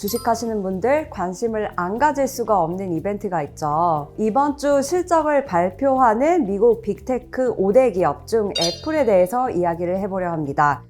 주식하시는 분들 관심을 안 가질 수가 없는 이벤트가 있죠. 이번 주 실적을 발표하는 미국 빅테크 5대 기업 중 애플에 대해서 이야기를 해보려 합니다.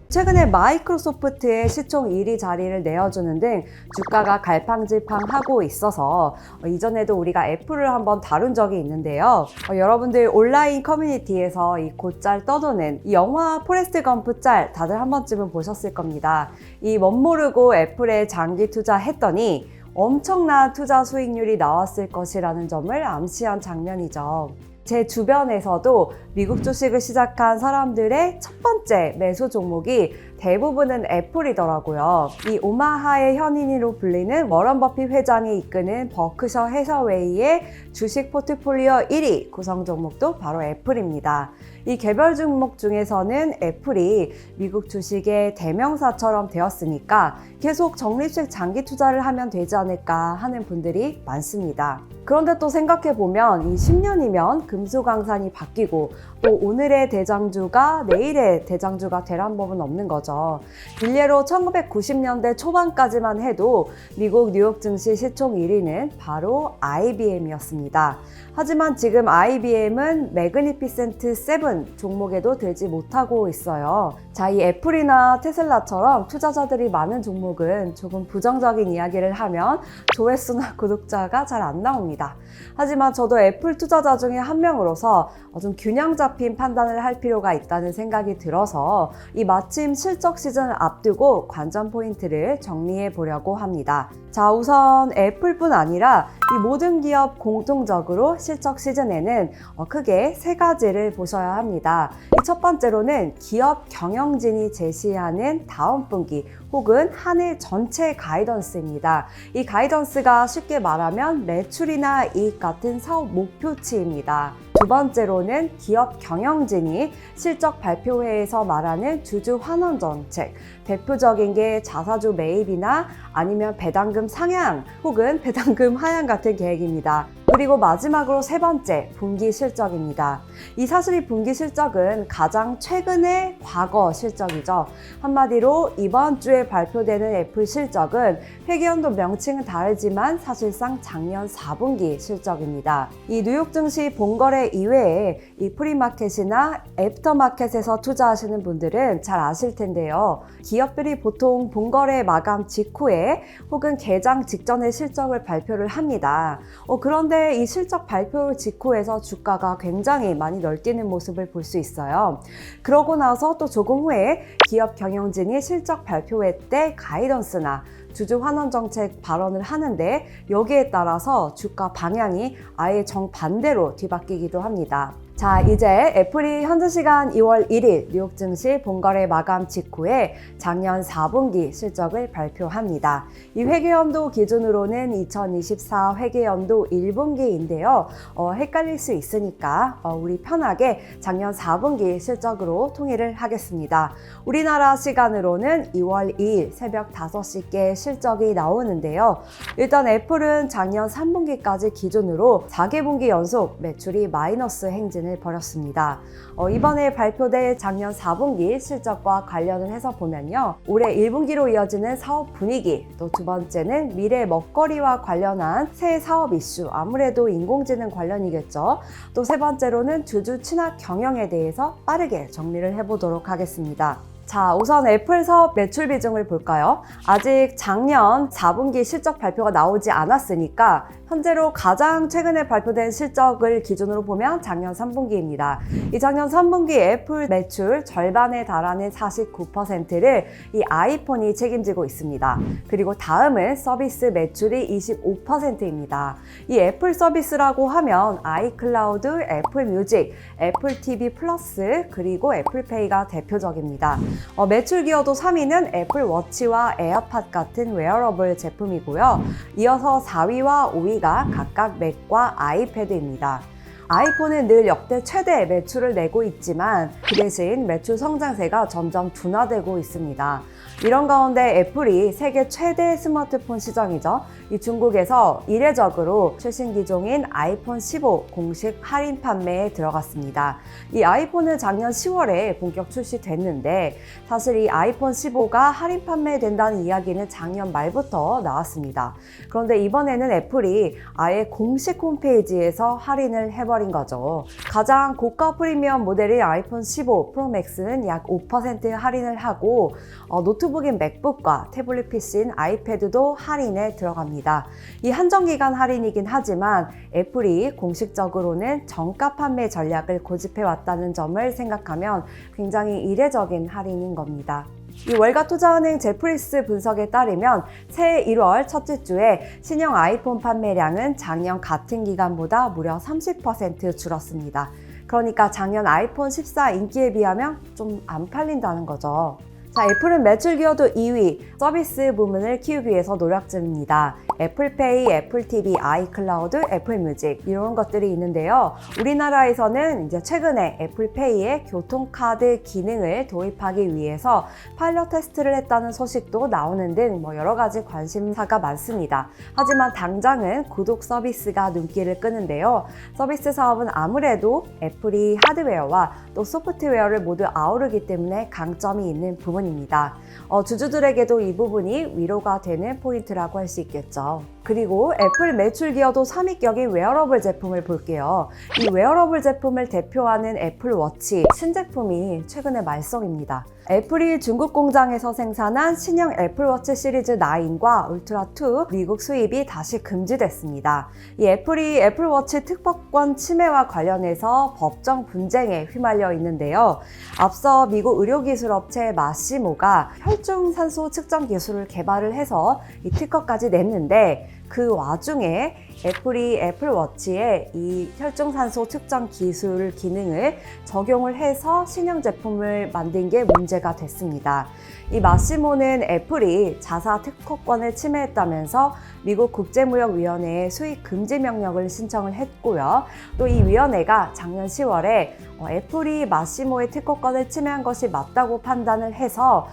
최근에 마이크로소프트의 시총 1위 자리를 내어주는 등 주가가 갈팡질팡하고 있어서 이전에도 우리가 애플을 한번 다룬 적이 있는데요. 여러분들 온라인 커뮤니티에서 이 곧잘 떠도는 이 영화 포레스트 검프 짤 다들 한 번쯤은 보셨을 겁니다. 이 멋모르고 애플에 장기 투자했더니 엄청난 투자 수익률이 나왔을 것이라는 점을 암시한 장면이죠. 제 주변에서도 미국 주식을 시작한 사람들의 첫 번째 매수 종목이 대부분은 애플이더라고요. 이 오마하의 현인으로 불리는 워런 버핏 회장이 이끄는 버크셔 해서웨이의 주식 포트폴리오 1위 구성 종목도 바로 애플입니다. 이 개별 종목 중에서는 애플이 미국 주식의 대명사처럼 되었으니까 계속 적립식 장기 투자를 하면 되지 않을까 하는 분들이 많습니다. 그런데 또 생각해보면 이 10년이면 금수강산이 바뀌고 또 오늘의 대장주가 내일의 대장주가 되란 법은 없는 거죠. 일례로 1990년대 초반까지만 해도 미국 뉴욕 증시 시총 1위는 바로 IBM이었습니다. 하지만 지금 IBM은 매그니피센트 7 종목에도 들지 못하고 있어요. 자, 이 애플이나 테슬라처럼 투자자들이 많은 종목은 조금 부정적인 이야기를 하면 조회수나 구독자가 잘 안 나옵니다. 하지만 저도 애플 투자자 중에 한 명으로서 좀 균형 잡힌 판단을 할 필요가 있다는 생각이 들어서 이 마침 실적 시즌을 앞두고 관전 포인트를 정리해 보려고 합니다. 자, 우선 애플뿐 아니라 이 모든 기업 공통적으로 실적 시즌에는 크게 세 가지를 보셔야 합니다. 이 첫 번째로는 기업 경영진이 제시하는 다음 분기 혹은 한 해 전체 가이던스입니다. 이 가이던스가 쉽게 말하면 매출이나 이익 같은 사업 목표치입니다. 두 번째로는 기업 경영진이 실적 발표회에서 말하는 주주 환원 정책, 대표적인 게 자사주 매입이나 아니면 배당금 상향 혹은 배당금 하향 같은 계획입니다. 그리고 마지막으로 세 번째, 분기 실적입니다. 이 사실 분기 실적은 가장 최근의 과거 실적이죠. 한마디로 이번 주에 발표되는 애플 실적은 회계연도 명칭은 다르지만 사실상 작년 4분기 실적입니다. 이 뉴욕 증시 본거래 이외에 이 프리마켓이나 애프터마켓에서 투자하시는 분들은 잘 아실 텐데요. 기업들이 보통 본거래 마감 직후에 혹은 개장 직전에 실적을 발표를 합니다. 그런데 이 실적 발표 직후에서 주가가 굉장히 많이 널뛰는 모습을 볼 수 있어요. 그러고 나서 또 조금 후에 기업 경영진이 실적 발표회 때 가이던스나 주주 환원 정책 발언을 하는데 여기에 따라서 주가 방향이 아예 정반대로 뒤바뀌기도 합니다. 자, 이제 애플이 현지 시간 2월 1일 뉴욕 증시 본거래 마감 직후에 작년 4분기 실적을 발표합니다. 이 회계연도 기준으로는 2024 회계연도 1분기인데요. 헷갈릴 수 있으니까 우리 편하게 작년 4분기 실적으로 통일을 하겠습니다. 우리나라 시간으로는 2월 2일 새벽 5시께 실적이 나오는데요. 일단 애플은 작년 3분기까지 기준으로 4개분기 연속 매출이 마이너스 행진을 벌였습니다. 이번에 발표될 작년 4분기 실적과 관련을 해서 보면요. 올해 1분기로 이어지는 사업 분위기, 또 두 번째는 미래 먹거리와 관련한 새 사업 이슈, 아무래도 인공지능 관련이겠죠. 또 세 번째로는 주주 친화 경영에 대해서 빠르게 정리를 해보도록 하겠습니다. 자, 우선 애플 사업 매출 비중을 볼까요? 아직 작년 4분기 실적 발표가 나오지 않았으니까 현재로 가장 최근에 발표된 실적을 기준으로 보면 작년 3분기입니다. 이 작년 3분기 애플 매출 절반에 달하는 49%를 이 아이폰이 책임지고 있습니다. 그리고 다음은 서비스 매출이 25%입니다. 이 애플 서비스라고 하면 아이클라우드, 애플 뮤직, 애플 TV 플러스, 그리고 애플페이가 대표적입니다. 매출 기여도 3위는 애플 워치와 에어팟 같은 웨어러블 제품이고요. 이어서 4위와 5위가 각각 맥과 아이패드입니다. 아이폰은 늘 역대 최대 매출을 내고 있지만 그 대신 매출 성장세가 점점 둔화되고 있습니다. 이런 가운데 애플이 세계 최대 스마트폰 시장이죠. 이 중국에서 이례적으로 최신 기종인 아이폰 15 공식 할인 판매에 들어갔습니다. 이 아이폰은 작년 10월에 본격 출시됐는데 사실 이 아이폰 15가 할인 판매된다는 이야기는 작년 말부터 나왔습니다. 그런데 이번에는 애플이 아예 공식 홈페이지에서 할인을 해버린 거죠. 가장 고가 프리미엄 모델인 아이폰 15 프로 맥스는 약 5% 할인을 하고 노트북인 맥북과 태블릿 PC인 아이패드도 할인에 들어갑니다. 이 한정기간 할인이긴 하지만 애플이 공식적으로는 정가 판매 전략을 고집해 왔다는 점을 생각하면 굉장히 이례적인 할인인 겁니다. 이 월가투자은행 제프리스 분석에 따르면 새해 1월 첫째 주에 신형 아이폰 판매량은 작년 같은 기간보다 무려 30% 줄었습니다. 그러니까 작년 아이폰 14 인기에 비하면 좀 안 팔린다는 거죠. 자, 애플은 매출 기여도 2위, 서비스 부문을 키우기 위해서 노력 중입니다. 애플페이, 애플TV, 아이클라우드, 애플뮤직 이런 것들이 있는데요. 우리나라에서는 이제 최근에 애플페이에 교통카드 기능을 도입하기 위해서 파일럿 테스트를 했다는 소식도 나오는 등 여러 가지 관심사가 많습니다. 하지만 당장은 구독 서비스가 눈길을 끄는데요. 서비스 사업은 아무래도 애플이 하드웨어와 또 소프트웨어를 모두 아우르기 때문에 강점이 있는 부분입니다. 주주들에게도 이 부분이 위로가 되는 포인트라고 할 수 있겠죠. 그리고 애플 매출 기여도 3위격인 웨어러블 제품을 볼게요. 이 웨어러블 제품을 대표하는 애플워치 신제품이 최근에 말썽입니다. 애플이 중국 공장에서 생산한 신형 애플워치 시리즈 9과 울트라2 미국 수입이 다시 금지됐습니다. 이 애플이 애플워치 특허권 침해와 관련해서 법정 분쟁에 휘말려 있는데요. 앞서 미국 의료기술업체 마시모가 혈중산소 측정 기술을 개발을 해서 이 특허까지 냈는데 그 와중에 애플이 애플워치에 이 혈중산소 측정 기술 기능을 적용을 해서 신형 제품을 만든 게 문제가 됐습니다. 이 마시모는 애플이 자사 특허권을 침해했다면서 미국 국제무역위원회에 수입 금지 명령을 신청을 했고요. 또 이 위원회가 작년 10월에 애플이 마시모의 특허권을 침해한 것이 맞다고 판단을 해서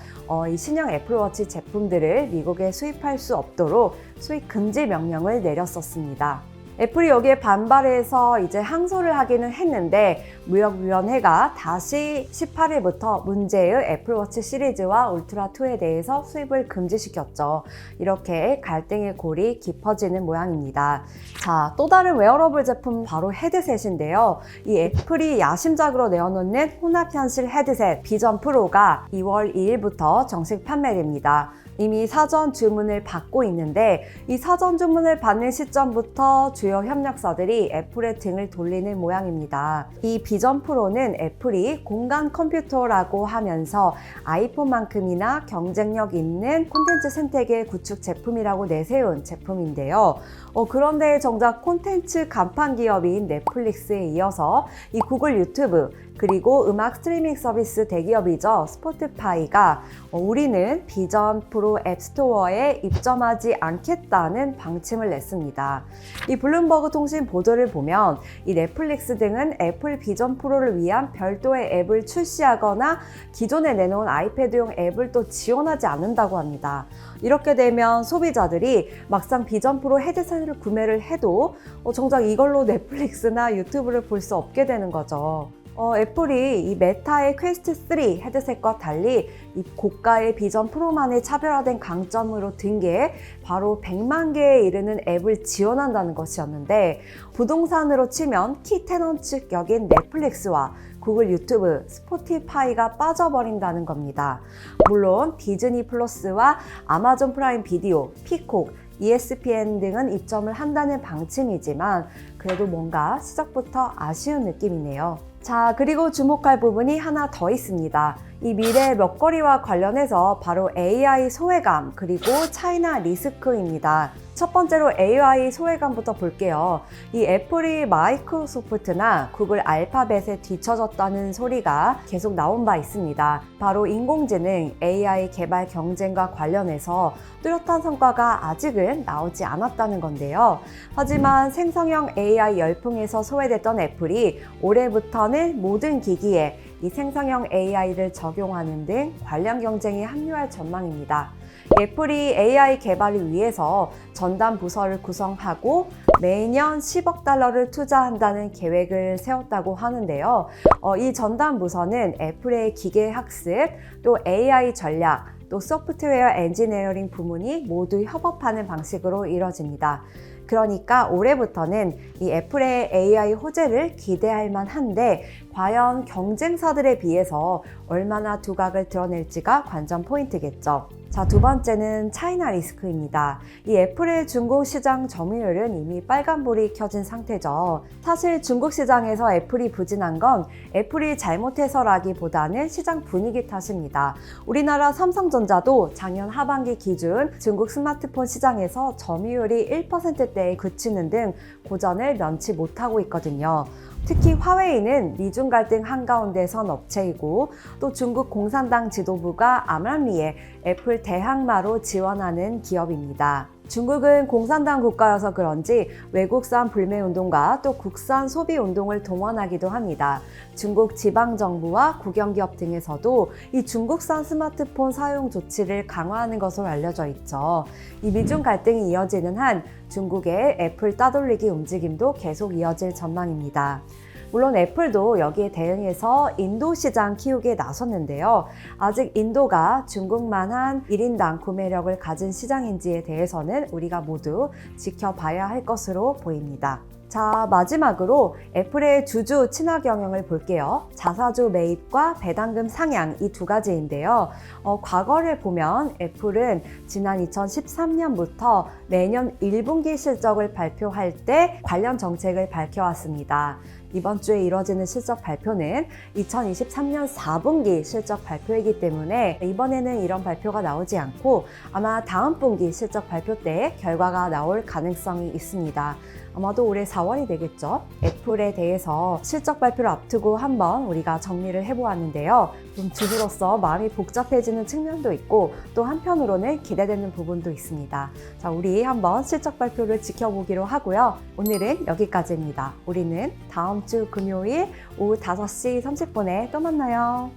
이 신형 애플워치 제품들을 미국에 수입할 수 없도록 수입 금지 명령을 내렸었습니다. 애플이 여기에 반발해서 이제 항소를 하기는 했는데 무역위원회가 다시 18일부터 문제의 애플워치 시리즈와 울트라2에 대해서 수입을 금지시켰죠. 이렇게 갈등의 골이 깊어지는 모양입니다. 자, 또 다른 웨어러블 제품 바로 헤드셋인데요. 이 애플이 야심작으로 내어놓는 혼합현실 헤드셋 비전 프로가 2월 2일부터 정식 판매됩니다. 이미 사전 주문을 받고 있는데 이 사전 주문을 받는 시점부터 주요 협력사들이 애플의 등을 돌리는 모양입니다. 이 비전 프로는 애플이 공간 컴퓨터라고 하면서 아이폰만큼이나 경쟁력 있는 콘텐츠 생태계 구축 제품이라고 내세운 제품인데요. 그런데 정작 콘텐츠 간판 기업인 넷플릭스에 이어서 이 구글 유튜브 그리고 음악 스트리밍 서비스 대기업이죠. 스포티파이가 우리는 비전 프로 앱스토어에 입점하지 않겠다는 방침을 냈습니다. 이 블룸버그 통신 보도를 보면 이 넷플릭스 등은 애플 비전 프로를 위한 별도의 앱을 출시하거나 기존에 내놓은 아이패드용 앱을 또 지원하지 않는다고 합니다. 이렇게 되면 소비자들이 막상 비전 프로 헤드셋을 구매를 해도 정작 이걸로 넷플릭스나 유튜브를 볼 수 없게 되는 거죠. 애플이 이 메타의 퀘스트 3 헤드셋과 달리 이 고가의 비전 프로만의 차별화된 강점으로 든 게 바로 100만 개에 이르는 앱을 지원한다는 것이었는데 부동산으로 치면 키 테넌트격인 넷플릭스와 구글 유튜브, 스포티파이가 빠져버린다는 겁니다. 물론 디즈니 플러스와 아마존 프라임 비디오, 피콕, ESPN 등은 입점을 한다는 방침이지만 그래도 뭔가 시작부터 아쉬운 느낌이네요. 자, 그리고 주목할 부분이 하나 더 있습니다. 이 미래 먹거리와 관련해서 바로 AI 소외감 그리고 차이나 리스크입니다. 첫 번째로 AI 소외감부터 볼게요. 이 애플이 마이크로소프트나 구글 알파벳에 뒤처졌다는 소리가 계속 나온 바 있습니다. 바로 인공지능 AI 개발 경쟁과 관련해서 뚜렷한 성과가 아직은 나오지 않았다는 건데요. 하지만 생성형 AI 열풍에서 소외됐던 애플이 올해부터는 모든 기기에 이 생성형 AI를 적용하는 등 관련 경쟁에 합류할 전망입니다. 애플이 AI 개발을 위해서 전담 부서를 구성하고 매년 10억 달러를 투자한다는 계획을 세웠다고 하는데요. 이 전담 부서는 애플의 기계 학습, 또 AI 전략, 또 소프트웨어 엔지니어링 부문이 모두 협업하는 방식으로 이뤄집니다. 그러니까 올해부터는 이 애플의 AI 호재를 기대할 만한데 과연 경쟁사들에 비해서 얼마나 두각을 드러낼지가 관전 포인트겠죠. 자, 두 번째는 차이나 리스크입니다. 이 애플의 중국 시장 점유율은 이미 빨간불이 켜진 상태죠. 사실 중국 시장에서 애플이 부진한 건 애플이 잘못해서라기보다는 시장 분위기 탓입니다. 우리나라 삼성전자도 작년 하반기 기준 중국 스마트폰 시장에서 점유율이 1%대에 그치는 등 고전을 면치 못하고 있거든요. 특히 화웨이는 미중 갈등 한가운데 선 업체이고 또 중국 공산당 지도부가 암암리에 애플 대항마로 지원하는 기업입니다. 중국은 공산당 국가여서 그런지 외국산 불매 운동과 또 국산 소비 운동을 동원하기도 합니다. 중국 지방정부와 국영기업 등에서도 이 중국산 스마트폰 사용 조치를 강화하는 것으로 알려져 있죠. 이 미중 갈등이 이어지는 한 중국의 애플 따돌리기 움직임도 계속 이어질 전망입니다. 물론 애플도 여기에 대응해서 인도 시장 키우기에 나섰는데요. 아직 인도가 중국만한 1인당 구매력을 가진 시장인지에 대해서는 우리가 모두 지켜봐야 할 것으로 보입니다. 자, 마지막으로 애플의 주주 친화 경영을 볼게요. 자사주 매입과 배당금 상향 이 두 가지인데요. 과거를 보면 애플은 지난 2013년부터 매년 1분기 실적을 발표할 때 관련 정책을 밝혀왔습니다. 이번 주에 이뤄지는 실적 발표는 2023년 4분기 실적 발표이기 때문에 이번에는 이런 발표가 나오지 않고 아마 다음 분기 실적 발표 때 결과가 나올 가능성이 있습니다. 아마도 올해 4월이 되겠죠. 애플에 대해서 실적 발표를 앞두고 한번 우리가 정리를 해보았는데요. 좀 주주로서 마음이 복잡해지는 측면도 있고 또 한편으로는 기대되는 부분도 있습니다. 자, 우리 한번 실적 발표를 지켜보기로 하고요. 오늘은 여기까지입니다. 우리는 다음 주 금요일 오후 5시 30분에 또 만나요.